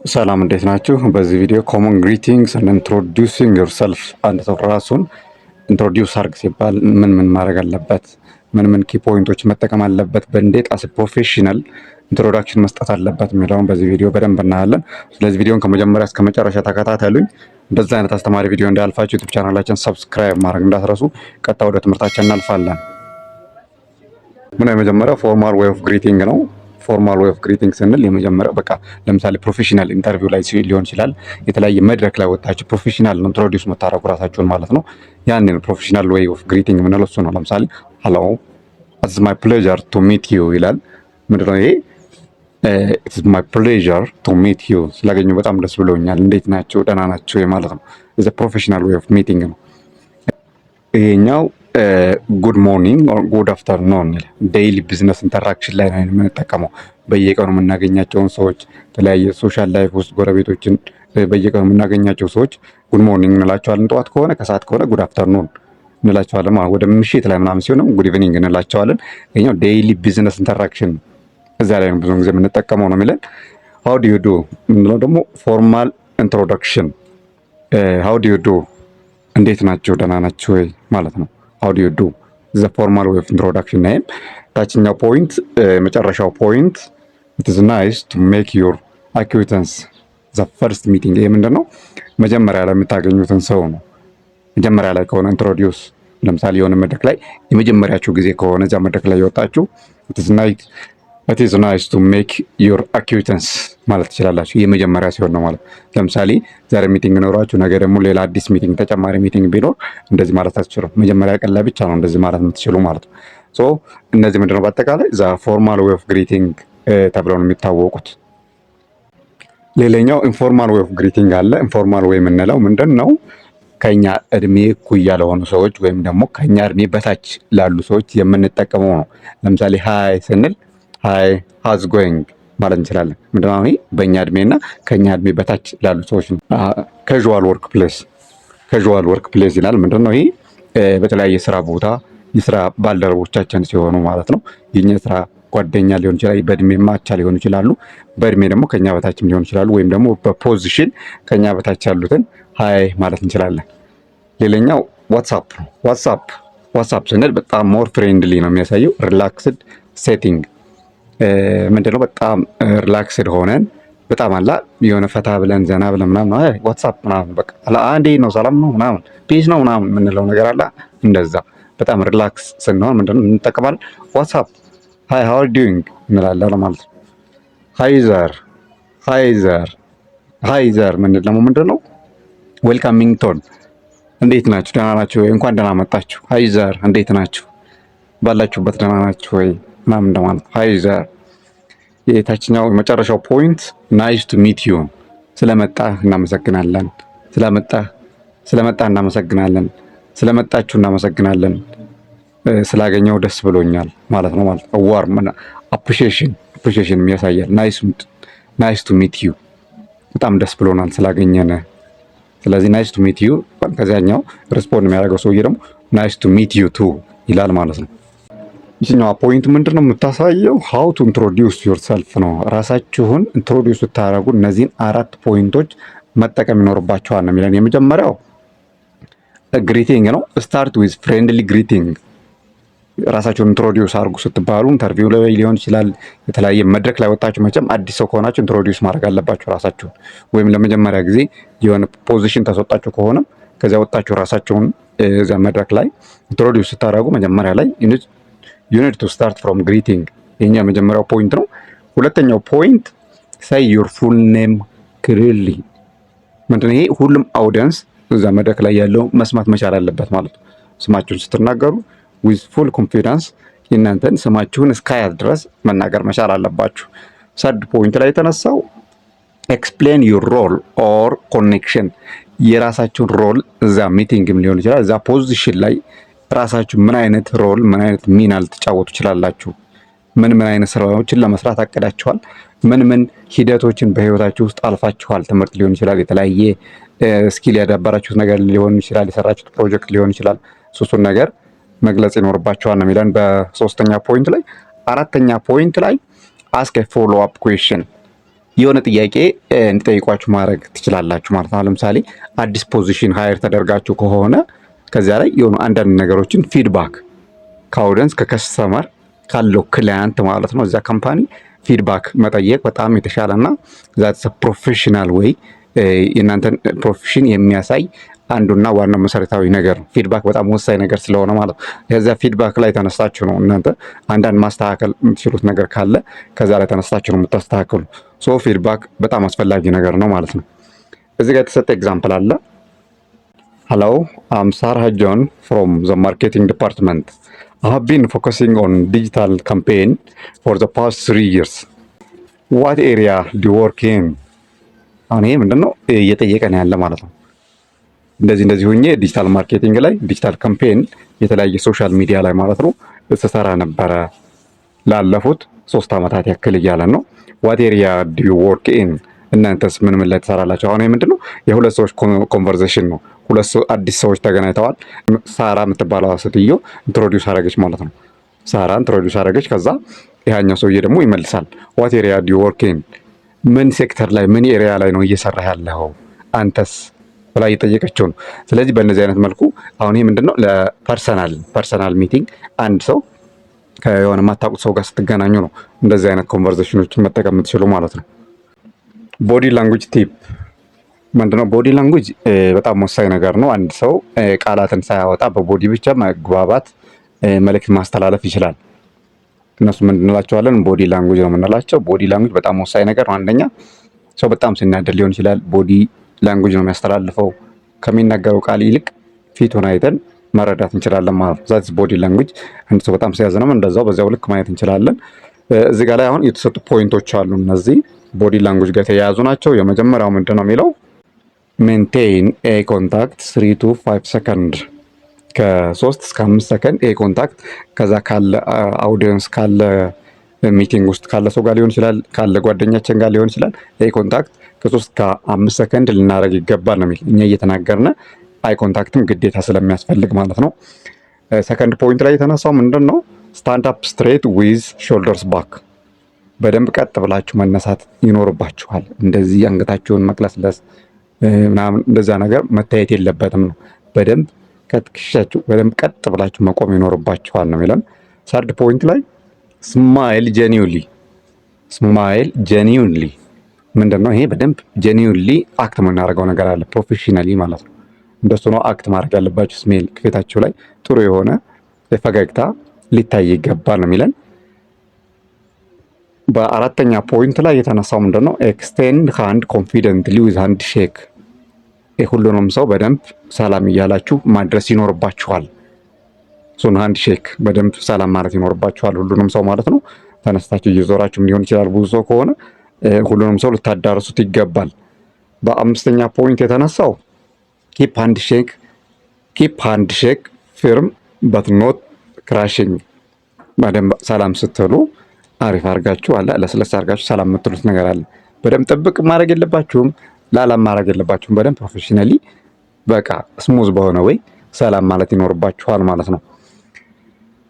ሰላም እንዴት ናችሁ? በዚህ ቪዲዮ ኮመን ግሪቲንግስ and introducing yourself አንድ ሰው ራሱን ኢንትሮዲውስ አድርግ ሲባል ምን ማድረግ አለበት፣ ምን ኪ ፖይንቶች መጠቀም አለበት፣ በእንዴት አስ ፕሮፌሽናል ኢንትሮዳክሽን መስጠት አለበት የሚለውን በዚህ ቪዲዮ በደንብ እናያለን። ስለዚህ ቪዲዮን ከመጀመሪያ እስከ መጨረሻ ተከታተሉኝ። እንደዚህ አይነት አስተማሪ ቪዲዮ እንዳያልፋችሁ ዩቲዩብ ቻናላችን ሰብስክራይብ ማድረግ እንዳትረሱ። ቀጥታ ወደ ትምህርታችን እናልፋለን። የመጀመሪያው ፎርማል ዌይ ኦፍ ግሪቲንግ ነው። ፎርማል ዌይ ኦፍ ግሪቲንግ ስንል የመጀመሪያው በቃ ለምሳሌ ፕሮፌሽናል ኢንተርቪው ላይ ሊሆን ይችላል። የተለያየ መድረክ ላይ ወጣችሁ ፕሮፌሽናል ነው ኢንትሮዲውስ የምታደርጉ ራሳችሁን ማለት ነው። ያንን ፕሮፌሽናል ዌይ ኦፍ ግሪቲንግ የምንለው እሱ ነው። ለምሳሌ ሄሎ ኢትስ ማይ ፕሌዠር ቱ ሚት ዩ ይላል። ምንድነው ይሄ? ኢትስ ማይ ፕሌዠር ቱ ሚት ዩ፣ ስላገኘሁ በጣም ደስ ብሎኛል፣ እንዴት ናቸው፣ ደህና ናቸው ማለት ነው። ኢትስ ፕሮፌሽናል ዌይ ኦፍ ሚቲንግ ነው። ይሄኛው ጉድ ሞርኒንግ ኦር ጉድ አፍተርኑን ዴይሊ ቢዝነስ ኢንተራክሽን ላይ ነው የምንጠቀመው። በየቀኑ የምናገኛቸውን ሰዎች የተለያየ ሶሻል ላይፍ ውስጥ ጎረቤቶችን በየቀኑ የምናገኛቸው ሰዎች ጉድ ሞርኒንግ እንላቸዋለን። ጠዋት ከሆነ ከሰዓት ከሆነ ጉድ አፍተርኑን እንላቸዋለን። ወደ ምሽት ላይ ምናምን ሲሆንም ጉድ ኢቭኒንግ እንላቸዋለን። ይሄኛው ዴይሊ ቢዝነስ ኢንተራክሽን እዛ ላይ ነው ብዙ ጊዜ የምንጠቀመው ነው የሚለን። ሃው ዱ ዩ ዱ የምንለው ደግሞ ፎርማል ኢንትሮዳክሽን፣ ሃው ዱ ዩ ዱ እንዴት ናቸው ደህና ናቸው ወይ ማለት ነው። ሃው ዱ ዩ ዱ ዘ ፎርማል ዌይ ኦፍ ኢንትሮዳክሽን ኔም። ታችኛው ፖይንት መጨረሻው ፖይንት ኢት ኢዝ ናይስ ቱ ሜክ ዩር አኩዊታንስ ዘ ፈርስት ሚቲንግ። ይሄ ምንድን ነው? መጀመሪያ ላይ የምታገኙትን ሰው ነው። መጀመሪያ ላይ ከሆነ ኢንትሮዲውስ፣ ለምሳሌ የሆነ መድረክ ላይ የመጀመሪያችሁ ጊዜ ከሆነ እዛ መድረክ ላይ የወጣችሁ ኢት ኢዝ ናይስ ቱ ሜክ ዩር አኩዊታንስ ማለት ትችላላችሁ። የመጀመሪያ ሲሆን ነው ማለት። ለምሳሌ ዛሬ ሚቲንግ ኖሯችሁ ነገ ደግሞ ሌላ አዲስ ሚቲንግ ተጨማሪ ሚቲንግ ቢኖር እንደዚህ ማለት አትችሉም። መጀመሪያ ቀን ላይ ብቻ ነው እንደዚህ ማለት የምትችሉ ማለት ነው። ሶ እነዚህ ምንድነው በአጠቃላይ ዛ ፎርማል ዌይ ኦፍ ግሪቲንግ ተብለው ነው የሚታወቁት። ሌላኛው ኢንፎርማል ዌይ ኦፍ ግሪቲንግ አለ። ኢንፎርማል ዌይ የምንለው ምንድን ነው? ከኛ እድሜ እኩያ ለሆኑ ሰዎች ወይም ደግሞ ከኛ እድሜ በታች ላሉ ሰዎች የምንጠቀመው ነው። ለምሳሌ ሃይ ስንል ሃይ ሃዝ ጎይንግ ማለት እንችላለን። ምንድነው ይሄ? በእኛ እድሜና ከኛ እድሜ በታች ላሉ ሰዎች ነው። ካዥዋል ወርክ ፕሌስ ይላል። ምንድነው ይሄ? በተለያየ ስራ ቦታ የስራ ባልደረቦቻችን ሲሆኑ ማለት ነው። የኛ ስራ ጓደኛ ሊሆን ይችላል፣ በእድሜ ማቻ ሊሆኑ ይችላሉ፣ በእድሜ ደግሞ ከኛ በታችም ሊሆን ይችላሉ፣ ወይም ደግሞ በፖዚሽን ከኛ በታች ያሉትን ሃይ ማለት እንችላለን። ሌላኛው ዋትስአፕ ነው። ዋትስአፕ ስንል በጣም ሞር ፍሬንድሊ ነው የሚያሳየው። ሪላክስድ ሴቲንግ ምንድነው? በጣም ሪላክስድ ሆነን በጣም አላ የሆነ ፈታ ብለን ዘና ብለን ምናምን ዋትስአፕ ምናምን በቃ አንዴ ነው ሰላም ነው ምናምን ፒስ ነው ምናምን የምንለው ነገር አላ። እንደዛ በጣም ሪላክስ ስንሆን ምንድነው እንጠቀማለን? ዋትስአፕ ሃይ ሃው አር ዱይንግ እንላለን ማለት ነው። ሃይዘር ምንድን ደግሞ ምንድነው? ዌልካሚንግ ቶን፣ እንዴት ናችሁ? ደህና ናችሁ ወይ? እንኳን ደህና መጣችሁ። ሃይዘር እንዴት ናችሁ? ባላችሁበት ደህና ናችሁ ወይ ምናምን እንደማለት ሃይዘር። የታችኛው የመጨረሻው ፖይንት ናይስ ቱ ሚት ዩ፣ ስለመጣህ እናመሰግናለን፣ ስለመጣህ እናመሰግናለን፣ ስለመጣችሁ እናመሰግናለን፣ ስላገኘው ደስ ብሎኛል ማለት ነው ማለት ነው። ዋርም አፕሪሺዬሽን የሚያሳያል። ናይስ ቱ ሚት ዩ፣ በጣም ደስ ብሎናል ስላገኘን። ስለዚህ ናይስ ቱ ሚት ዩ፣ ከዚያኛው ሪስፖንድ የሚያደርገው ሰውዬ ደግሞ ናይስ ቱ ሚት ዩ ቱ ይላል ማለት ነው። ይህኛዋ ፖይንት ምንድን ነው የምታሳየው? ሃው ቱ ኢንትሮዲውስ ዮርሰልፍ ነው። ራሳችሁን ኢንትሮዲውስ ስታደርጉ እነዚህን 4 ፖይንቶች መጠቀም ይኖርባችኋል ነው የሚለን። የመጀመሪያው ግሪቲንግ ነው። ስታርት ዊዝ ፍሬንድሊ ግሪቲንግ። ራሳችሁን ኢንትሮዲውስ አድርጉ ስትባሉ ኢንተርቪው ላይ ሊሆን ይችላል፣ የተለያየ መድረክ ላይ ወጣችሁ። መቼም አዲስ ሰው ከሆናችሁ ኢንትሮዲውስ ማድረግ አለባችሁ ራሳችሁን። ወይም ለመጀመሪያ ጊዜ የሆነ ፖዚሽን ተሰጣችሁ ከሆነም ከዚያ ወጣችሁ ራሳችሁን እዚያ መድረክ ላይ ኢንትሮዲውስ ስታደርጉ መጀመሪያ ላይ you need to start from greeting። የኛ የመጀመሪያው ፖይንት ነው። ሁለተኛው ፖይንት say your full name clearly። ምንድነው ይሄ? ሁሉም አውዲየንስ እዛ መድረክ ላይ ያለው መስማት መቻል አለበት ማለት ነው። ስማችሁን ስትናገሩ with full confidence የእናንተን ስማችሁን እስካያት ድረስ መናገር መቻል አለባችሁ። ሰርድ ፖይንት ላይ የተነሳው explain your role or connection። የራሳችሁን ሮል እዛ ሚቲንግም ሊሆን ይችላል እዛ ፖዚሽን ላይ ራሳችሁ ምን አይነት ሮል ምን አይነት ሚና ልትጫወቱ ትችላላችሁ? ምን አይነት ስራዎችን ለመስራት አቅዳችኋል? ምን ሂደቶችን በህይወታችሁ ውስጥ አልፋችኋል? ትምህርት ሊሆን ይችላል፣ የተለያየ ስኪል ያዳበራችሁት ነገር ሊሆን ይችላል፣ የሰራችሁት ፕሮጀክት ሊሆን ይችላል። እሱን ነገር መግለጽ ይኖርባችኋል ነው የሚለን በሶስተኛ ፖይንት ላይ። አራተኛ ፖይንት ላይ አስክ ኤ ፎሎ አፕ ኩዌስችን የሆነ ጥያቄ እንዲጠይቋችሁ ማድረግ ትችላላችሁ ማለት ነው። ለምሳሌ አዲስ ፖዚሽን ሃየር ተደርጋችሁ ከሆነ ከዚያ ላይ የሆኑ አንዳንድ ነገሮችን ፊድባክ ከአውደንስ ከከስተመር ካለው ክላያንት ማለት ነው እዚያ ካምፓኒ ፊድባክ መጠየቅ በጣም የተሻለና ዛትስ ፕሮፌሽናል ወይ የእናንተን ፕሮፌሽን የሚያሳይ አንዱና ዋናው መሰረታዊ ነገር ነው። ፊድባክ በጣም ወሳኝ ነገር ስለሆነ ማለት ነው። ከዚያ ፊድባክ ላይ ተነስታችሁ ነው እናንተ አንዳንድ ማስተካከል የምትችሉት ነገር ካለ ከዛ ላይ ተነስታችሁ ነው የምታስተካክሉ። ሶ ፊድባክ በጣም አስፈላጊ ነገር ነው ማለት ነው። እዚህ ጋር የተሰጠ ኤግዛምፕል አለ። ሄሎ አም ሳራህ ጆን ፍሮም ዘ ማርኬቲንግ ዲፓርትመንት I have been focusing on digital campaign for the past 3 years. What area do you work in? አሁን ይሄ ምንድነው እየጠየቀን ያለ ማለት ነው። እንደዚህ ሆኜ ዲጂታል ማርኬቲንግ ላይ ዲጂታል ካምፔን የተለያየ ሶሻል ሚዲያ ላይ ማለት ነው እሰራ ነበረ ላለፉት 3 ዓመታት ያክል እያለን ነው። What area do you work in? እናንተስ ምን ላይ ትሰራላችሁ? አሁን ይሄ ምንድነው የሁለት ሰዎች ኮንቨርሴሽን ነው። ሁለት አዲስ ሰዎች ተገናኝተዋል። ሳራ የምትባለው ሴትዮ ኢንትሮዲውስ አደረገች ማለት ነው። ሳራ ኢንትሮዲውስ አደረገች። ከዛ ያኛው ሰውዬ ደግሞ ይመልሳል ዋት ኤሪያ ዱ ዩ ወርክ ኢን፣ ምን ሴክተር ላይ ምን ኤሪያ ላይ ነው እየሰራህ ያለው አንተስ ብላ እየጠየቀችው ነው። ስለዚህ በእነዚህ አይነት መልኩ አሁን ይሄ ምንድነው ለፐርሰናል ሚቲንግ አንድ ሰው ከሆነ የማታውቁት ሰው ጋር ስትገናኙ ነው እንደዚህ አይነት ኮንቨርሴሽኖችን መጠቀም የምትችሉ ማለት ነው። ቦዲ ላንጉጅ ቲፕ ምንድነው? ቦዲ ላንጉጅ በጣም ወሳኝ ነገር ነው። አንድ ሰው ቃላትን ሳያወጣ በቦዲ ብቻ መግባባት መልእክት ማስተላለፍ ይችላል። እነሱ ምንድንላቸዋለን? ቦዲ ላንጉጅ ነው የምንላቸው። ቦዲ ላንጉጅ በጣም ወሳኝ ነገር ነው። አንደኛ ሰው በጣም ሲናደድ ሊሆን ይችላል። ቦዲ ላንጉጅ ነው የሚያስተላልፈው። ከሚናገረው ቃል ይልቅ ፊቱን አይተን መረዳት እንችላለን ማለት ነው። ዛትስ ቦዲ ላንጉጅ። አንድ ሰው በጣም ሲያዝንም እንደዛው በዚያው ልክ ማየት እንችላለን። እዚህ ጋር ላይ አሁን የተሰጡ ፖይንቶች አሉ። እነዚህ ቦዲ ላንጉጅ ጋር የተያያዙ ናቸው። የመጀመሪያው ምንድን ነው የሚለው ሜንቴን ኤ ኮንታክት 3 to 5 ሰከንድ፣ ከ3 እስከ 5 ሰከንድ ኤ ኮንታክት ከዛ ካለ አውዲየንስ ካለ ሚቲንግ ውስጥ ካለ ሰው ጋር ሊሆን ይችላል፣ ካለ ጓደኛችን ጋር ሊሆን ይችላል። ኤ ኮንታክት ከ3 እስከ 5 ሰከንድ ልናደርግ ይገባል ነው የሚል። እኛ እየተናገርነ አይ ኮንታክትም ግዴታ ስለሚያስፈልግ ማለት ነው። ሰከንድ ፖይንት ላይ የተነሳው ምንድን ነው? ስታንድ አፕ ስትሬት ዊዝ ሾልደርስ ባክ፣ በደንብ ቀጥ ብላችሁ መነሳት ይኖርባችኋል። እንደዚህ አንገታችሁን መቅለስለስ ምናምን እንደዛ ነገር መታየት የለበትም ነው። በደንብ ከትከሻችሁ በደንብ ቀጥ ብላችሁ መቆም ይኖርባችኋል ነው የሚለን። ሰርድ ፖይንት ላይ ስማይል ጄኒውንሊ ምንድን ነው ይሄ? በደንብ ጄኒውንሊ አክት የምናደርገው ነገር አለ፣ ፕሮፌሽናሊ ማለት ነው። እንደሱ ነው አክት ማድረግ ያለባችሁ። ስሜል ከፊታችሁ ላይ ጥሩ የሆነ ፈገግታ ሊታይ ይገባል ነው የሚለን። በአራተኛ ፖይንት ላይ የተነሳው ምንድን ነው? ኤክስቴንድ ሃንድ ኮንፊደንትሊ ዊዝ ሃንድ ሼክ፣ ሁሉንም ሰው በደንብ ሰላም እያላችሁ ማድረስ ይኖርባችኋል። ሶን ሃንድ ሼክ በደንብ ሰላም ማለት ይኖርባችኋል፣ ሁሉንም ሰው ማለት ነው። ተነስታችሁ እየዞራችሁም ሊሆን ይችላል። ብዙ ሰው ከሆነ ሁሉንም ሰው ልታዳርሱት ይገባል። በአምስተኛ ፖይንት የተነሳው ኪፕ ሃንድ ሼክ ፊርም በት ኖት ክራሽንግ፣ በደንብ ሰላም ስትሉ አሪፍ አድርጋችሁ አለ ለስለስ አድርጋችሁ ሰላም የምትሉት ነገር አለ። በደንብ ጥብቅ ማድረግ የለባችሁም፣ ላላም ማድረግ የለባችሁም። በደንብ ፕሮፌሽናሊ በቃ ስሙዝ በሆነ ወይ ሰላም ማለት ይኖርባችኋል ማለት ነው።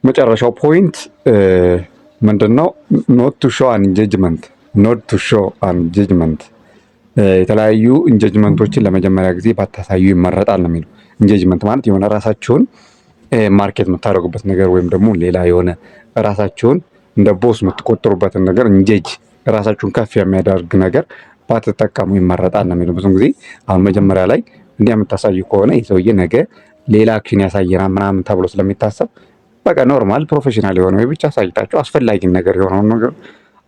መጨረሻው ፖይንት ምንድነው? ኖት ቱ ሾው አን ኢንጌጅመንት፣ የተለያዩ ኢንጌጅመንቶችን ለመጀመሪያ ጊዜ ባታሳዩ ይመረጣል ነው የሚለው። ኢንጌጅመንት ማለት የሆነ ራሳችሁን ማርኬት የምታደርጉበት ነገር ወይም ደግሞ ሌላ የሆነ ራሳችሁን እንደ ቦስ የምትቆጥሩበትን ነገር እንጌጅ ራሳችሁን ከፍ የሚያደርግ ነገር ባትጠቀሙ ይመረጣል ነው የሚለው። ብዙም ጊዜ አሁን መጀመሪያ ላይ እንዲህ የምታሳዩ ከሆነ ይህ ሰውዬ ነገ ሌላ አክሽን ያሳየናል ምናምን ተብሎ ስለሚታሰብ በቃ ኖርማል ፕሮፌሽናል የሆነ ወይ ብቻ አሳይታችሁ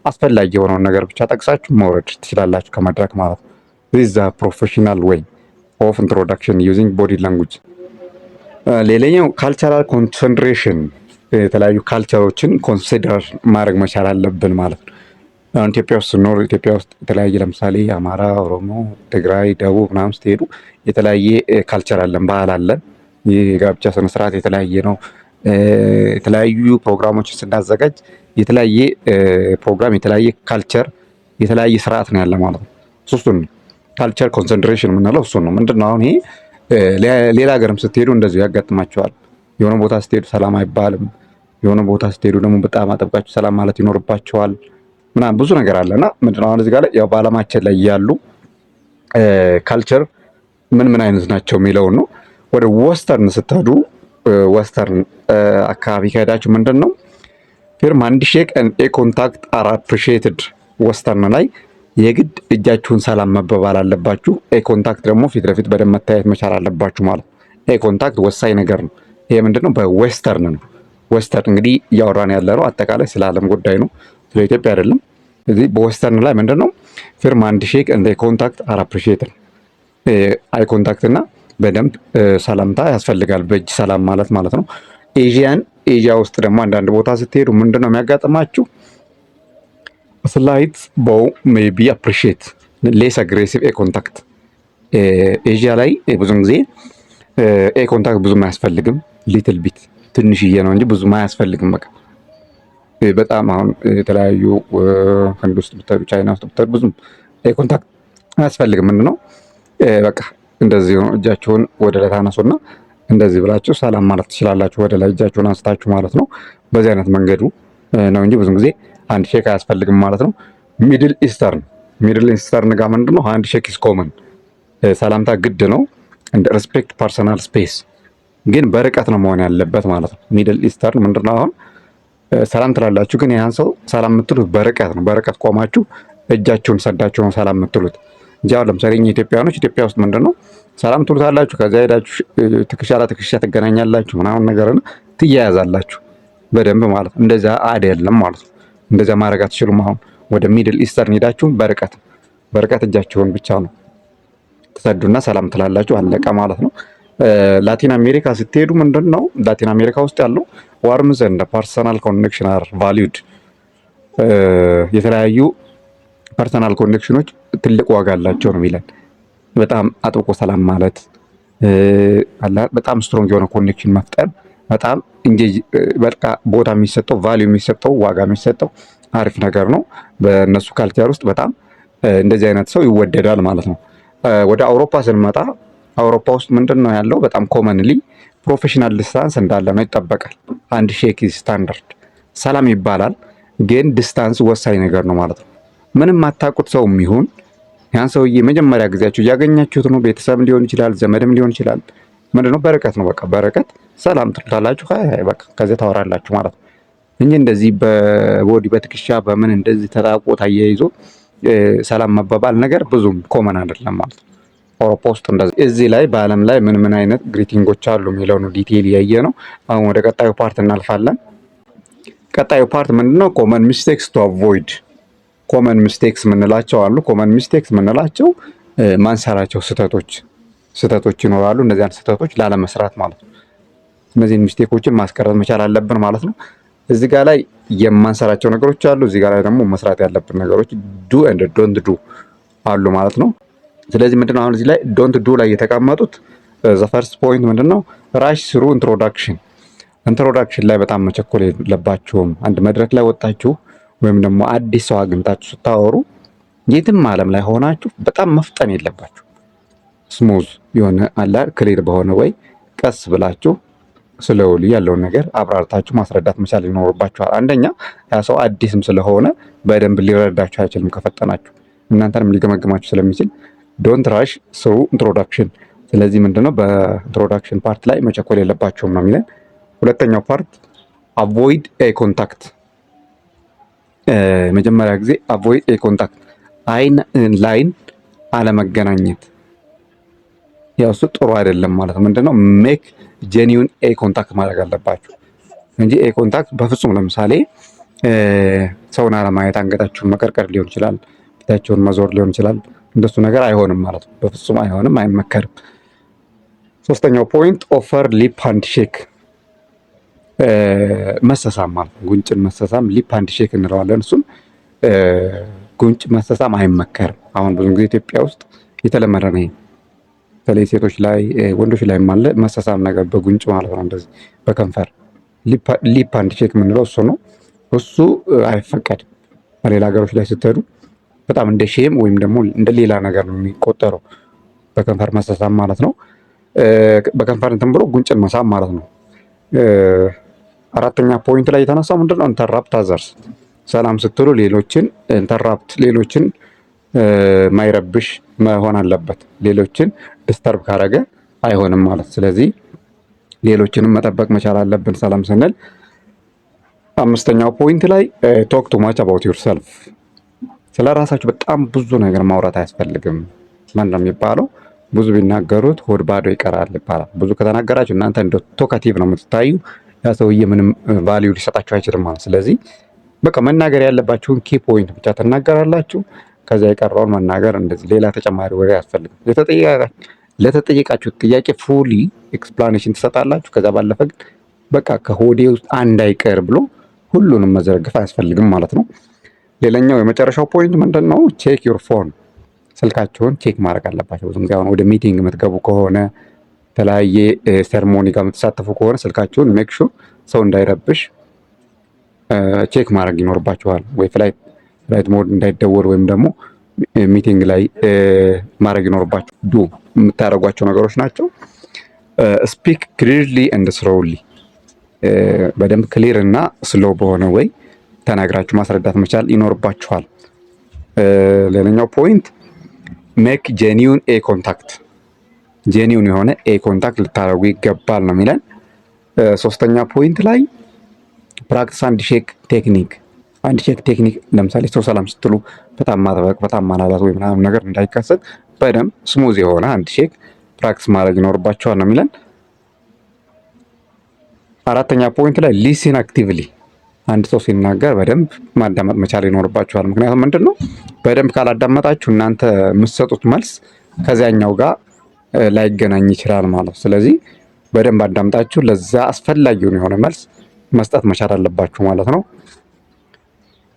አስፈላጊ የሆነውን ነገር ብቻ ጠቅሳችሁ መውረድ ትችላላችሁ ከመድረክ ማለት ነው። ዚስ ዘ ፕሮፌሽናል ዌይ ኦፍ ኢንትሮዳክሽን ዩዚንግ ቦዲ ላንጉጅ። ሌላኛው ካልቸራል ኮንሰንትሬሽን፣ የተለያዩ ካልቸሮችን ኮንሲደር ማድረግ መቻል አለብን ማለት ነው። አሁን ኢትዮጵያ ውስጥ ስኖር ኢትዮጵያ ውስጥ የተለያየ ለምሳሌ አማራ፣ ኦሮሞ፣ ትግራይ፣ ደቡብ ምናምን ስትሄዱ የተለያየ ካልቸር አለን፣ ባህል አለን። ይህ የጋብቻ ስነስርዓት የተለያየ ነው። የተለያዩ ፕሮግራሞችን ስናዘጋጅ የተለያየ ፕሮግራም፣ የተለያየ ካልቸር፣ የተለያየ ስርዓት ነው ያለ ማለት ነው። እሱን ካልቸር ኮንሰንትሬሽን የምንለው እሱን ነው። ምንድን ነው አሁን ይሄ ሌላ ሀገርም ስትሄዱ እንደዚሁ ያጋጥማቸዋል። የሆነ ቦታ ስትሄዱ ሰላም አይባልም። የሆነ ቦታ ስትሄዱ ደግሞ በጣም አጠብቃችሁ ሰላም ማለት ይኖርባቸዋል። ምናምን ብዙ ነገር አለና ምንድነው አሁን እዚህ ጋር ላይ ያው በዓለማችን ላይ ያሉ ካልቸር ምን አይነት ናቸው የሚለውን ነው። ወደ ወስተርን ስትሄዱ ወስተርን አካባቢ ከሄዳችሁ ምንድን ነው ፊርም ሃንድሼክ ኤንድ ኤ ኮንታክት አር አፕሪሺየትድ። ወስተርን ላይ የግድ እጃችሁን ሰላም መባባል አለባችሁ። ኤ ኮንታክት ደግሞ ፊት ለፊት በደንብ መታየት መቻል አለባችሁ ማለት ነው። ኤ ኮንታክት ወሳኝ ነገር ነው። ይሄ ምንድነው በዌስተርን ነው። ዌስተርን እንግዲህ እያወራን ያለ ነው አጠቃላይ ስለ ዓለም ጉዳይ ነው፣ ስለ ኢትዮጵያ አይደለም። እዚህ በዌስተርን ላይ ምንድነው ፊርም ሃንድሼክ ኤንድ ኤ ኮንታክት አር አፕሪሺየትድ። አይ ኮንታክት እና በደንብ ሰላምታ ያስፈልጋል፣ በእጅ ሰላም ማለት ነው። ኤዥያ ውስጥ ደግሞ አንዳንድ ቦታ ስትሄዱ ምንድነው የሚያጋጥማችሁ ስላይት ቦው ሜይ ቢ አፕሪሺየት ሌስ አግሬሲቭ ኤ ኮንታክት። ኤዥያ ላይ ብዙን ጊዜ ኤ ኮንታክት ብዙም አያስፈልግም፣ ሊትል ቢት ትንሽዬ ነው እንጂ ብዙም አያስፈልግም። በቃ በጣም አሁን የተለያዩ ህንድ ውስጥ ብትሄዱ ቻይና ውስጥ ብትሄዱ ብዙም ኤ ኮንታክት አያስፈልግም። ምንድነው በቃ እንደዚህ ነው። እጃችሁን ወደ ላይ ታነሱና እንደዚህ ብላችሁ ሰላም ማለት ትችላላችሁ። ወደ ላይ እጃችሁን አንስታችሁ ማለት ነው። በዚህ አይነት መንገዱ ነው እንጂ ብዙ ጊዜ ሃንድ ሼክ አያስፈልግም ማለት ነው። ሚድል ኢስተርን ጋር ምንድነው ሃንድ ሼክ ኢዝ ኮመን፣ ሰላምታ ግድ ነው። እንደ ሪስፔክት ፐርሰናል ስፔስ ግን በርቀት ነው መሆን ያለበት ማለት ነው። ሚድል ኢስተርን ምንድነው አሁን ሰላም ትላላችሁ፣ ግን ያን ሰው ሰላም የምትሉት በርቀት ነው። በርቀት ቆማችሁ እጃችሁን ሰዳችሁ ነው ሰላም የምትሉት እንጂ አሁን ለምሳሌ እኛ ኢትዮጵያኖች ኢትዮጵያ ውስጥ ምንድነው ሰላም ትሉታላችሁ፣ ከዛ ሄዳችሁ ትከሻ ለትከሻ ትገናኛላችሁ ምናምን ነገርና ትያያዛላችሁ በደንብ ማለት ነው። እንደዛ አይደለም ማለት ነው። እንደዛ ማድረግ አትችሉም። አሁን ወደ ሚድል ኢስተርን ሄዳችሁ በርቀት እጃችሁን ብቻ ነው ትሰዱና ሰላም ትላላችሁ፣ አለቀ ማለት ነው። ላቲን አሜሪካ ስትሄዱ ምንድነው ላቲን አሜሪካ ውስጥ ያለው ዋርምዝ ኤንድ ፐርሰናል ኮኔክሽን አር ቫሊዩድ። የተለያዩ ፐርሰናል ኮኔክሽኖች ትልቅ ዋጋ አላቸው ነው የሚለን። በጣም አጥብቆ ሰላም ማለት በጣም ስትሮንግ የሆነ ኮኔክሽን መፍጠር በጣም እንጌጅ በቃ ቦታ የሚሰጠው ቫልዩ የሚሰጠው ዋጋ የሚሰጠው አሪፍ ነገር ነው። በእነሱ ካልቸር ውስጥ በጣም እንደዚህ አይነት ሰው ይወደዳል ማለት ነው። ወደ አውሮፓ ስንመጣ አውሮፓ ውስጥ ምንድን ነው ያለው በጣም ኮመንሊ ፕሮፌሽናል ዲስታንስ እንዳለ ነው ይጠበቃል። ሃንድ ሼክ ስታንዳርድ ሰላም ይባላል፣ ግን ዲስታንስ ወሳኝ ነገር ነው ማለት ነው። ምንም ማታውቁት ሰው የሚሆን ያን ሰውዬ መጀመሪያ ጊዜያችሁ እያገኛችሁት ነው፣ ቤተሰብ ሊሆን ይችላል፣ ዘመድም ሊሆን ይችላል። ምንድነው በርቀት ነው፣ በቃ በርቀት ሰላም ትሉታላችሁ፣ በቃ ከዚህ ታወራላችሁ ማለት ነው እንጂ እንደዚህ በቦዲ በትከሻ በምን እንደዚህ ተጣቆ ታያይዞ ሰላም መባባል ነገር ብዙም ኮመን አይደለም ማለት ነው። አውሮፓ ውስጥ እንደዚህ እዚህ ላይ በዓለም ላይ ምን አይነት ግሪቲንጎች አሉ የሚለው ነው ዲቴይል ያየ ነው። አሁን ወደ ቀጣዩ ፓርት እናልፋለን። ቀጣዩ ፓርት ምንድነው ኮመን ሚስቴክስ ቱ አቮይድ። ኮመን ሚስቴክስ ምንላቸው አሉ። ኮመን ሚስቴክስ ምንላቸው ማንሰራቸው ስህተቶች ይኖራሉ። እነዚያን ስህተቶች ላለመስራት ማለት ነው። እነዚህን ሚስቴኮችን ማስቀረት መቻል አለብን ማለት ነው። እዚህ ጋር ላይ የማንሰራቸው ነገሮች አሉ፣ እዚህ ጋር ላይ ደግሞ መስራት ያለብን ነገሮች ዱ ኤንድ ዶንት ዱ አሉ ማለት ነው። ስለዚህ ምንድነው አሁን እዚህ ላይ ዶንት ዱ ላይ የተቀመጡት ዘ ፈርስት ፖይንት ምንድነው ራሽ ስሩ ኢንትሮዳክሽን ላይ በጣም መቸኮል የለባችሁም። አንድ መድረክ ላይ ወጣችሁ ወይም ደግሞ አዲስ ሰው አግኝታችሁ ስታወሩ የትም ዓለም ላይ ሆናችሁ በጣም መፍጠን የለባችሁ። ስሙዝ የሆነ አላ ክሊር በሆነ ወይ ቀስ ብላችሁ ስለውል ያለውን ነገር አብራርታችሁ ማስረዳት መቻል ይኖርባችኋል። አንደኛ ያ ሰው አዲስም ስለሆነ በደንብ ሊረዳችሁ አይችልም ከፈጠናችሁ፣ እናንተንም ሊገመግማችሁ ስለሚችል ዶንት ራሽ ስሩ ኢንትሮዳክሽን። ስለዚህ ምንድነው በኢንትሮዳክሽን ፓርት ላይ መቸኮል የለባችሁም ነው የሚለን። ሁለተኛው ፓርት አቮይድ ኤ ኮንታክት። መጀመሪያ ጊዜ አቮይድ ኤ ኮንታክት አይን ላይን አለመገናኘት፣ ያው እሱ ጥሩ አይደለም ማለት ነው። ምንድነው ሜክ ጄኒውን ኤ ኮንታክት ማድረግ አለባችሁ እንጂ ኤ ኮንታክት በፍጹም ለምሳሌ ሰውን አለማየት፣ አንገታችሁን መቀርቀር ሊሆን ይችላል፣ ፊታችሁን መዞር ሊሆን ይችላል። እንደሱ ነገር አይሆንም ማለት ነው። በፍጹም አይሆንም፣ አይመከርም። ሶስተኛው ፖይንት ኦፈር ሊፕ ሃንድ ሼክ፣ መሰሳም ማለት ነው። ጉንጭን መሰሳም ሊፕ ሃንድ ሼክ እንለዋለን። እሱም ጉንጭ መሰሳም አይመከርም። አሁን ብዙ ጊዜ ኢትዮጵያ ውስጥ የተለመደ ነው። በተለይ ሴቶች ላይ ወንዶች ላይ አለ መሰሳም ነገር በጉንጭ ማለት ነው። እንደዚህ በከንፈር ሊፕ ሃንድ ሼክ የምንለው እሱ ነው። እሱ አይፈቀድም። በሌላ ሀገሮች ላይ ስትሄዱ በጣም እንደ ሼም ወይም ደግሞ እንደ ሌላ ነገር ነው የሚቆጠረው በከንፈር መሰሳም ማለት ነው። በከንፈር እንትን ብሎ ጉንጭን መሳም ማለት ነው። አራተኛ ፖይንት ላይ የተነሳው ምንድነው ኢንተራፕት አዘርስ፣ ሰላም ስትሉ ሌሎችን ኢንተራፕት ሌሎችን ማይረብሽ መሆን አለበት። ሌሎችን ዲስተርብ ካረገ አይሆንም ማለት። ስለዚህ ሌሎችንም መጠበቅ መቻል አለብን ሰላም ስንል። አምስተኛው ፖይንት ላይ ቶክ ቱ ማች አባውት ዩርሰልፍ። ስለ ራሳችሁ በጣም ብዙ ነገር ማውራት አያስፈልግም። ማን ነው የሚባለው? ብዙ ቢናገሩት ሆድ ባዶ ይቀራል ይባላል። ብዙ ከተናገራችሁ እናንተ እንደ ቶካቲቭ ነው የምትታዩ። ያ ሰውዬ ምንም ቫልዩ ሊሰጣችሁ አይችልም ማለት። ስለዚህ በቃ መናገር ያለባችሁን ኪ ፖይንት ብቻ ትናገራላችሁ። ከዛ የቀረውን መናገር እንደዚህ ሌላ ተጨማሪ ወሬ አያስፈልግም። ለተጠየቃችሁት ጥያቄ ፉሊ ኤክስፕላኔሽን ትሰጣላችሁ። ከዛ ባለፈ ግን በቃ ከሆዴ ውስጥ አንድ አይቀር ብሎ ሁሉንም መዘርገፍ አያስፈልግም ማለት ነው። ሌላኛው የመጨረሻው ፖይንት ምንድን ነው? ቼክ ዩር ፎን። ስልካችሁን ቼክ ማድረግ አለባቸው። ብዙ ጊዜ አሁን ወደ ሚቲንግ የምትገቡ ከሆነ የተለያየ ሴርሞኒ ጋር የምትሳተፉ ከሆነ ስልካችሁን ሜክ ሹር ሰው እንዳይረብሽ ቼክ ማድረግ ይኖርባችኋል። ወይ ፍላይት ሞድ እንዳይደወል ወይም ደግሞ ሚቲንግ ላይ ማድረግ ይኖርባችሁ የምታደርጓቸው ነገሮች ናቸው። ስፒክ ክሊርሊ ኤንድ ስሎውሊ። በደንብ ክሊር እና ስሎ በሆነ ወይ ተናግራችሁ ማስረዳት መቻል ይኖርባችኋል። ሌላኛው ፖይንት ሜክ ጄኒውን ኤ ኮንታክት። ጄኒውን የሆነ ኤ ኮንታክት ልታደርጉ ይገባል ነው የሚለን። ሶስተኛ ፖይንት ላይ ፕራክቲስ አንድ ሼክ ቴክኒክ። አንድ ሼክ ቴክኒክ ለምሳሌ ሰው ሰላም ስትሉ በጣም ማጥበቅ በጣም ማላላት ወይ ምናምን ነገር እንዳይከሰት በደንብ ስሙዝ የሆነ አንድ ሼክ ፕራክቲስ ማድረግ ይኖርባቸዋል ነው የሚለን። አራተኛ ፖይንት ላይ ሊስን አክቲቭሊ። አንድ ሰው ሲናገር በደንብ ማዳመጥ መቻል ይኖርባችኋል። ምክንያቱም ምንድን ነው በደንብ ካላዳመጣችሁ እናንተ የምትሰጡት መልስ ከዚያኛው ጋር ላይገናኝ ይችላል ማለት። ስለዚህ በደንብ አዳምጣችሁ ለዛ አስፈላጊውን የሆነ መልስ መስጠት መቻል አለባችሁ ማለት ነው።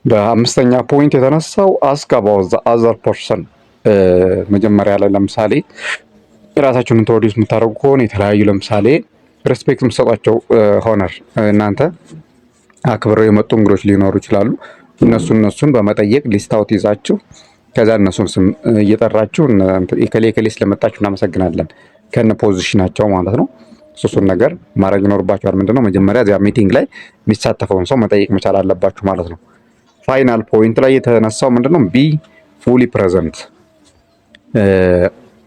በአምስተኛ ፖይንት የተነሳው አስክ አባውት ዘ አዘር ፐርሰን። መጀመሪያ ላይ ለምሳሌ ራሳችሁን ኢንትሮዲውስ የምታደርጉ ከሆነ የተለያዩ ለምሳሌ ሬስፔክት የምትሰጧቸው ሆነር እናንተ አክብረው የመጡ እንግዶች ሊኖሩ ይችላሉ። እነሱን በመጠየቅ ሊስታውት ይዛችሁ ከዛ እነሱን ስም እየጠራችሁ ከሌ ስለመጣችሁ እናመሰግናለን ከነ ፖዚሽናቸው ማለት ነው። እሱን ነገር ማድረግ ይኖርባችኋል። ምንድነው መጀመሪያ እዚያ ሚቲንግ ላይ የሚሳተፈውን ሰው መጠየቅ መቻል አለባችሁ ማለት ነው። ፋይናል ፖይንት ላይ የተነሳው ምንድነው ቢ ፉሊ ፕሬዘንት።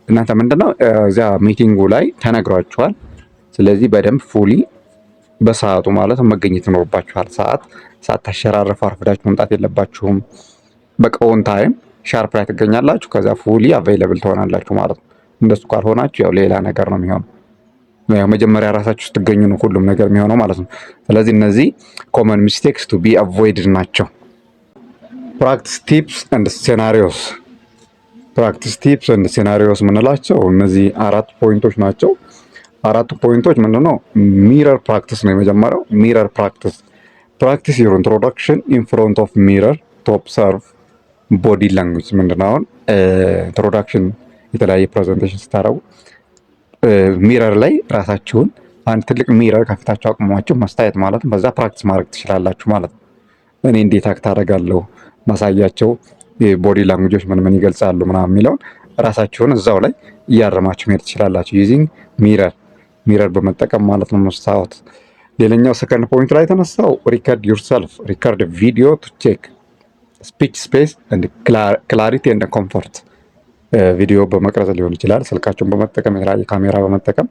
እናንተ ምንድነው እዚያ ሚቲንጉ ላይ ተነግሯችኋል። ስለዚህ በደንብ ፉሊ በሰዓቱ ማለት መገኘት ይኖርባችኋል። ሰዓት ታሸራረፉ አርፍዳችሁ መምጣት የለባችሁም። በቃ ኦን ታይም ሻርፕ ላይ ትገኛላችሁ። ከዛ ፉሊ አቬይለብል ትሆናላችሁ ማለት ነው። እንደሱ ካልሆናችሁ ያው ሌላ ነገር ነው የሚሆነው። ያው መጀመሪያ ራሳችሁ ስትገኙ ነው ሁሉም ነገር የሚሆነው ማለት ነው። ስለዚህ እነዚህ ኮመን ሚስቴክስ ቱ ቢ አቮይድድ ናቸው። ፕራክቲስ ቲፕስ ኤንድ ሴናሪዮስ። ፕራክቲስ ቲፕስ ኤንድ ሴናሪዮስ የምንላቸው እነዚህ አራት ፖይንቶች ናቸው። አራቱ ፖይንቶች ምንድነው? ሚረር ፕራክቲስ ነው የመጀመሪያው። ሚረር ፕራክቲስ ፕራክቲስ ዩር ኢንትሮዳክሽን ኢን ፍሮንት ኦፍ ሚረር ቱ ኦብሰርቭ ቦዲ ላንጉጅ። ምንድነው አሁን ኢንትሮዳክሽን የተለያየ ፕሬዘንቴሽን ስታደርጉ ሚረር ላይ ራሳችሁን አንድ ትልቅ ሚረር ከፊታችሁ አቁማችሁ ማስታየት ማለት ነው። በዛ ፕራክቲስ ማድረግ ትችላላችሁ ማለት ነው። እኔ እንዴት አክት አደርጋለሁ ማሳያቸው የቦዲ ላንጉጆች ምን ይገልጻሉ ምናምን የሚለውን ራሳችሁን እዛው ላይ እያረማችሁ መሄድ ትችላላችሁ። ዩዚንግ ሚረር በመጠቀም ማለት ነው መስታወት። ሌላኛው ሰከንድ ፖይንት ላይ የተነሳው ሪከርድ ዩርሰልፍ። ሪከርድ ቪዲዮ ቱ ቼክ ስፒች ስፔስ ኤንድ ክላሪቲ ኤንድ ኮምፎርት። ቪዲዮ በመቅረጽ ሊሆን ይችላል። ስልካችሁን በመጠቀም የተለያየ ካሜራ በመጠቀም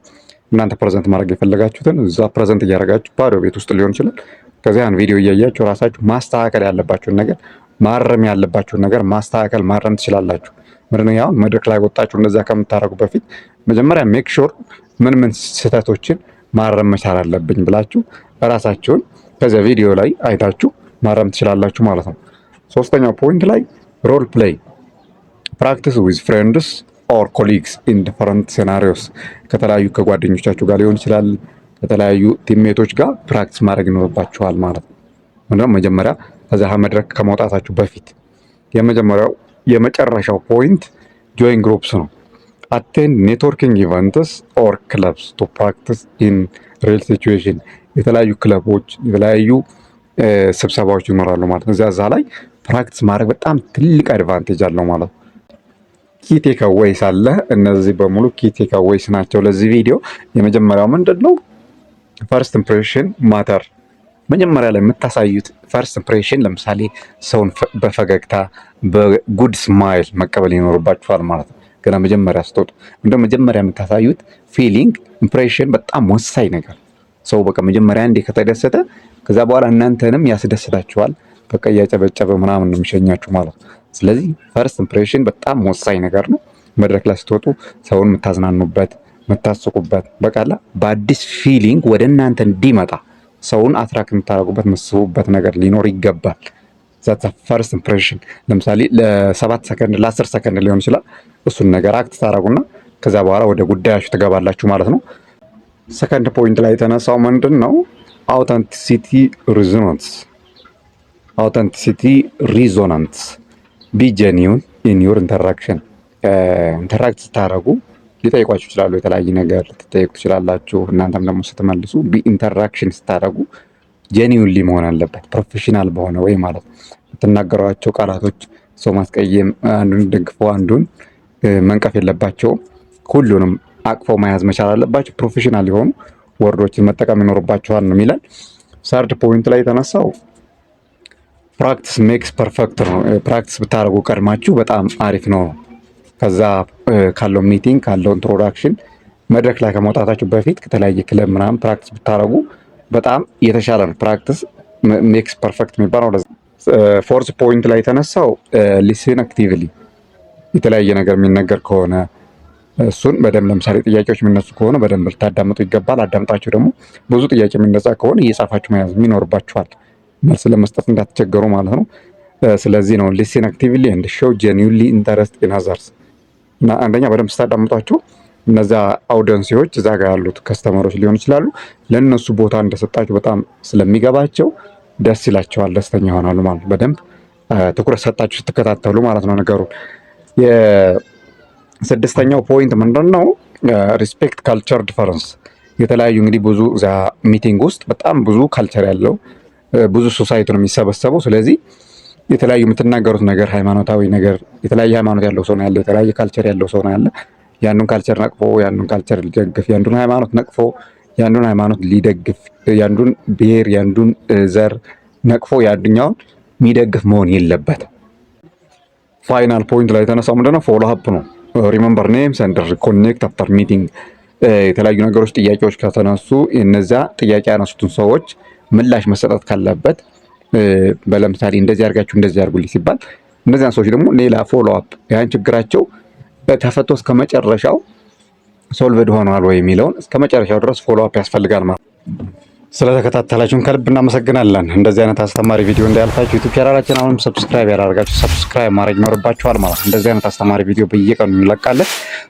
እናንተ ፕሬዘንት ማድረግ የፈለጋችሁትን እዛ ፕሬዘንት እያደረጋችሁ ባዶ ቤት ውስጥ ሊሆን ይችላል። ከዚያን ቪዲዮ እያያችሁ ራሳችሁ ማስተካከል ያለባችሁን ነገር ማረም ያለባችሁን ነገር ማስተካከል ማረም ትችላላችሁ። ምንድነው ያው መድረክ ላይ ወጣችሁ እንደዛ ከምታደርጉ በፊት መጀመሪያ ሜክ ሹር ምን ስህተቶችን ማረም መቻል አለብኝ ብላችሁ ራሳችሁን ከዚያ ቪዲዮ ላይ አይታችሁ ማረም ትችላላችሁ ማለት ነው። ሶስተኛው ፖይንት ላይ ሮል ፕሌይ ፕራክቲስ ዊዝ ፍሬንድስ ኦር ኮሊግስ ኢን ዲፈረንት ሴናሪዮስ። ከተለያዩ ከጓደኞቻችሁ ጋር ሊሆን ይችላል ከተለያዩ ቲምሜቶች ጋር ፕራክቲስ ማድረግ ይኖርባችኋል ማለት ነው። ምንድነው መጀመሪያ ከዚያ መድረክ ከመውጣታችሁ በፊት የመጨረሻው ፖይንት ጆይን ግሩፕስ ነው። አቴንድ ኔትወርኪንግ ኢቨንትስ ኦር ክለብስ ቱ ፕራክቲስ ኢን ሪል ሲቹዌሽን። የተለያዩ ክለቦች የተለያዩ ስብሰባዎች ይኖራሉ ማለት ነው። እዛ ላይ ፕራክቲስ ማድረግ በጣም ትልቅ አድቫንቴጅ አለው ማለት ነው። ኪ ቴክአዌይስ አለ። እነዚህ በሙሉ ኪ ቴክአዌይስ ናቸው ለዚህ ቪዲዮ። የመጀመሪያው ምንድን ነው? ፈርስት ኢምፕሬሽን ማተር። መጀመሪያ ላይ የምታሳዩት ፈርስት ኢምፕሬሽን ለምሳሌ ሰውን በፈገግታ በጉድ ስማይል መቀበል ይኖርባችኋል ማለት ነው። ገና መጀመሪያ ስትወጡ መጀመሪያ የምታሳዩት ፊሊንግ ኢምፕሬሽን በጣም ወሳኝ ነገር። ሰው በቃ መጀመሪያ እንዴ ከተደሰተ ከዛ በኋላ እናንተንም ያስደስታችኋል። በቃ እያጨበጨበ ምናምን ነው የሚሸኛችሁ ማለት ነው። ስለዚህ ፈርስት ኢምፕሬሽን በጣም ወሳኝ ነገር ነው። መድረክ ላይ ስትወጡ ሰውን የምታዝናኑበት የምታስቁበት በቃላ በአዲስ ፊሊንግ ወደ እናንተ እንዲመጣ ሰውን አትራክት የምታደርጉበት የምትስቡበት ነገር ሊኖር ይገባል። ዛት ፈርስት ኢምፕሬሽን ለምሳሌ ለ7 ሰከንድ ለ10 ሰከንድ ሊሆን ይችላል። እሱን ነገር አክት ታደርጉና ከዛ በኋላ ወደ ጉዳያችሁ ትገባላችሁ ማለት ነው። ሰከንድ ፖይንት ላይ የተነሳው ምንድን ነው? አውተንቲሲቲ ሪዞናንስ። አውተንቲሲቲ ሪዞናንስ ቢ ጄኒውን ኢን ዩር ኢንተራክሽን። ኢንተራክት ስታደርጉ ሊጠይቋችሁ ይችላሉ። የተለያየ ነገር ልትጠይቁ ትችላላችሁ። እናንተም ደግሞ ስትመልሱ ኢንተራክሽን ስታደርጉ ጄኒውንሊ መሆን አለበት፣ ፕሮፌሽናል በሆነ ወይ ማለት ነው። የምትናገሯቸው ቃላቶች ሰው ማስቀየም፣ አንዱን ደግፎ አንዱን መንቀፍ የለባቸውም። ሁሉንም አቅፎ መያዝ መቻል አለባቸው። ፕሮፌሽናል የሆኑ ወርዶችን መጠቀም ይኖርባችኋል ነው የሚለን። ሰርድ ፖይንት ላይ የተነሳው ፕራክቲስ ሜክስ ፐርፌክት ነው። ፕራክቲስ ብታደርጉ ቀድማችሁ በጣም አሪፍ ነው። ከዛ ካለው ሚቲንግ ካለው ኢንትሮዳክሽን መድረክ ላይ ከመውጣታችሁ በፊት ከተለያየ ክለብ ምናምን ፕራክቲስ ብታደርጉ በጣም የተሻለ ነው። ፕራክቲስ ሜክስ ፐርፌክት የሚባለው። ፎርስ ፖይንት ላይ የተነሳው ሊስን አክቲቭሊ። የተለያየ ነገር የሚነገር ከሆነ እሱን በደንብ ለምሳሌ ጥያቄዎች የሚነሱ ከሆነ በደንብ ልታዳምጡ ይገባል። አዳምጣችሁ ደግሞ ብዙ ጥያቄ የሚነሳ ከሆነ እየጻፋችሁ መያዝ ይኖርባችኋል፣ መልስ ለመስጠት እንዳትቸገሩ ማለት ነው። ስለዚህ ነው ሊስን አክቲቭሊ ኤንድ ሾው ጄኒውንሊ ኢንተረስት ኢን አዘርስ። እና አንደኛ በደንብ ስታዳምጧቸው እነዚያ አውደንሲዎች እዛ ጋር ያሉት ከስተመሮች ሊሆን ይችላሉ፣ ለእነሱ ቦታ እንደሰጣችሁ በጣም ስለሚገባቸው ደስ ይላቸዋል፣ ደስተኛ ይሆናሉ ማለት ነው። በደንብ ትኩረት ሰጣችሁ ስትከታተሉ ማለት ነው ነገሩን። የስድስተኛው ፖይንት ምንድን ነው? ሪስፔክት ካልቸር ዲፈረንስ። የተለያዩ እንግዲህ ብዙ እዛ ሚቲንግ ውስጥ በጣም ብዙ ካልቸር ያለው ብዙ ሶሳይቲ ነው የሚሰበሰበው። ስለዚህ የተለያዩ የምትናገሩት ነገር ሃይማኖታዊ ነገር፣ የተለያየ ሃይማኖት ያለው ሰው ነው ያለ፣ የተለያየ ካልቸር ያለው ሰው ነው ያለ። ያንዱን ካልቸር ነቅፎ ያንዱን ካልቸር ሊደግፍ፣ ያንዱን ሃይማኖት ነቅፎ ያንዱን ሃይማኖት ሊደግፍ፣ ያንዱን ብሔር ያንዱን ዘር ነቅፎ ያንዱኛውን የሚደግፍ መሆን የለበትም። ፋይናል ፖይንት ላይ የተነሳው ምንድነው? ፎሎ አፕ ነው። ሪመምበር ኔምስ ኤንድ ሪኮኔክት አፍተር ሚቲንግ። የተለያዩ ነገሮች ጥያቄዎች ከተነሱ እነዚያ ጥያቄ ያነሱትን ሰዎች ምላሽ መሰጠት ካለበት ለምሳሌ እንደዚህ አድርጋችሁ እንደዚህ አድርጉልኝ ሲባል እነዚያን ሰዎች ደግሞ ሌላ ፎሎ አፕ ያን ችግራቸው ተፈቶ እስከ መጨረሻው ሶልቭድ ሆኗል ወይ የሚለውን እስከ መጨረሻው ድረስ ፎሎ አፕ ያስፈልጋል ማለት ነው። ስለተከታተላችሁን ከልብ እናመሰግናለን። እንደዚህ አይነት አስተማሪ ቪዲዮ እንዳያልፋችሁ ዩቲዩብ ቻናላችን አሁንም ሰብስክራይብ ያላደርጋችሁ ሰብስክራይብ ማድረግ ይኖርባችኋል ማለት ነው። እንደዚህ አይነት አስተማሪ ቪዲዮ በየቀኑ እንለቃለን።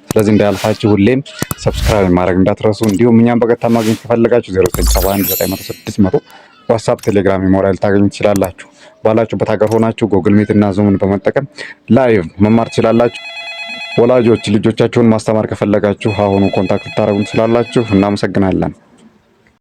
ስለዚህ እንዳያልፋችሁ ሁሌም ሰብስክራይብ ማድረግ እንዳትረሱ። እንዲሁም እኛም በቀጥታ ማግኘት ከፈለጋችሁ 0971900600 ዋትስአፕ፣ ቴሌግራም፣ ኢሞራይል ታገኙ ትችላላችሁ። ባላችሁበት ሀገር ሆናችሁ ጎግል ሚት እና ዙምን በመጠቀም ላይቭ መማር ትችላላችሁ። ወላጆች ልጆቻችሁን ማስተማር ከፈለጋችሁ አሁኑ ኮንታክት ልታደርጉን ትችላላችሁ። እናመሰግናለን።